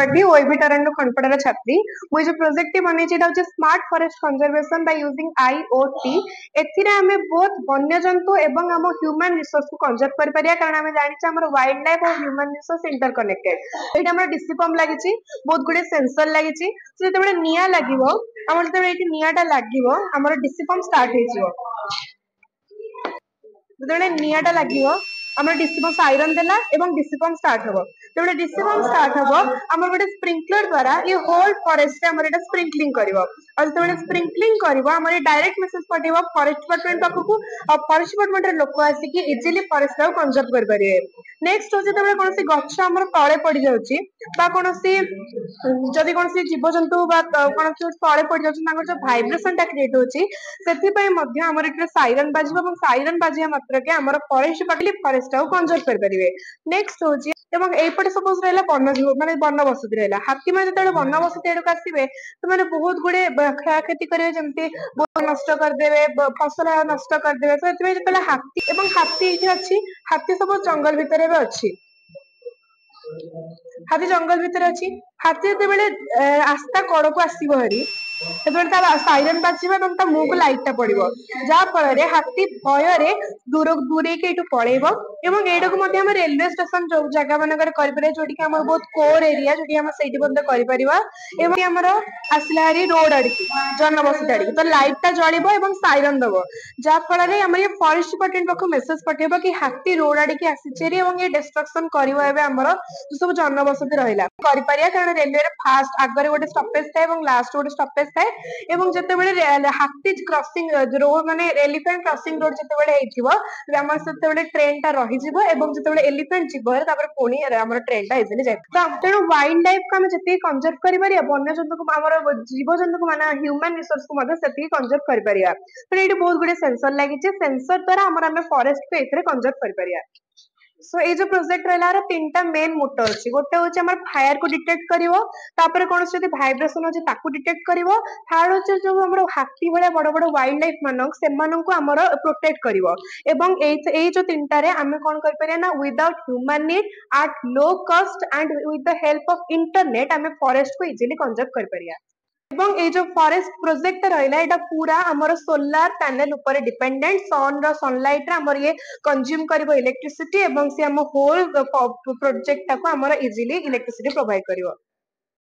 Tripathi OAB खंडपड़ार छात्री मुझे जो project बनी smart forest conservation by using IoT एथिरे हमें बहुत वन्य जंतु एवं हम ह्यूमन रिसोर्स को कंजर्व कर परिया कारण हमें जानिछ हमर वाइल्ड लाइफ और ह्यूमन रिसोर्स इंटर कनेक्टेड एटा हमर डिसिपम लागिछि बहुत गुडे सेंसर लागिछि से जेतेबेले निया लागिवो हमर जेतेबेले एठी नियाटा लागिवो हमर डिसिपम स्टार्ट हे जिवो जेतेबेले नियाटा लागिवो हमर डिसिपम आयरन देला एवं डिसिपम स्टार्ट हबो जेतेबेले डिसिपम स्टार्ट हबो हमर गोटे स्प्रिंकलर द्वारा ये होल फॉरेस्ट हमर एटा स्प्रिंकलिंग करिवो और जेतेबेले स्प्रिंकलिंग करिवो हमर डायरेक्ट मेसेज पठेबो फॉरेस्ट डिपार्टमेंट पाखकु और फॉरेस्ट डिपार्टमेंट रे लोक आसी कि इजीली फॉरेस्ट को कंजर्व कर परिवे नेक्स्ट हो जेतेबेले कोनसी गच्छ हमर तळे पड़ी जाउची बा कोनसी जदि कोनसी जीवजंतु बा कोनसी तळे पड़ी जाउची तांकर जो वाइब्रेशन टा क्रिएट होची सेथि पय मध्य हमर एटा साइरन बाजिबो এবং साइरन बाजिया मात्र के हमर फॉरेस्ट पाटली फॉरेस्ट को कंजर्व कर परिवे नेक्स्ट होची एवं एपटे सपोज रहला वन्यजीव माने वन बसति रहला हाथी माने जेतेबेले वन बसति एडक आसीबे तो माने बहुत गुडे क्षयक्षति करे जेमति बहुत नष्ट कर देबे फसल नष्ट कर देबे तो एतबे जेतेबेले हाथी एवं हाथी इठी अछि हाथी सब जंगल भितरे बे अछि हाथी जंगल भितर अछि हाथी जेतेबेले आस्था कड़ को आसीबो हरी सेबेले ता साइरन बाजिबो ଏବଂ ता मुंह को लाइट टा पड़िबो जा फल रे हाथी भय रे दूरे के एटु पळेबो एवं एडक मध्ये हम रेलवे स्टेशन जो जगह मानकर करि परे जोटी के हमर बहुत कोर एरिया जोटी हम सेठी बंद करि परिबा एवं हमर आसला हरी रोड अडकी जनबसति अडकी तो लाइट टा जळिबो एवं साइरन दबो जा फल रे हम ये फॉरेस्ट डिपार्टमेंट पख मेसेज पठेबो कि हाथी रोड अडकी आसीचेरी एवं ये डिस्ट्रक्शन करिवो एबे हमर सब जनबसति रहिला करि परिया कारण रेलवे रे फास्ट आगरे गोटे स्टॉपेज थाए एवं लास्ट गोटे स्टॉपेज थाए एवं जेतेबेले हाथी क्रॉसिंग रोड माने एलिफेंट क्रॉसिंग रोड जेतेबेले हेतिबो हमर सेतेबेले ट्रेन टा रहि जिवो एवं जेतेबेले एलिफेंट जिवो तापर पुणी हमर ट्रेन टा इजिली जाय तो तेणु वाइल्ड लाइफ को हम जति कंजर्व करि परिया वन्य जंतु को हमर जीव जंतु को माने ह्यूमन रिसोर्स को मदद सेति कंजर्व करि परिया तो एठी बहुत गुडे सेंसर लागि छै सेंसर द्वारा हम फॉरेस्ट को एथरे कंजर्व करि परिया सो ए जो प्रोजेक्ट रहला तीनटा मेन मोटो अछि गोटे होचे हमर फायर को डिटेक्ट करिवो तापर कोन से वाइब्रेशन अछि ताकू डिटेक्ट करिवो थर्ड होचे जो हमर हाथी भले बड़ बड़ वाइल्ड लाइफ मानक सेमानन को हमर प्रोटेक्ट करिवो एवं ए जो तीनटा रे हम कोन कर परिया ना without human need at low cost and with the help of internet हम फॉरेस्ट को इजीली कंजर्व कर परिया एवं ए जो फॉरेस्ट प्रोजेक्ट रहला एटा पूरा हमर सोलार पैनल ऊपर डिपेंडेंट सन रो सनलाइट रे हमर ये कंज्यूम करबो इलेक्ट्रिसिटी एवं से हम होल प्रोजेक्ट को हमर इजीली इलेक्ट्रिसिटी प्रोवाइड करिवो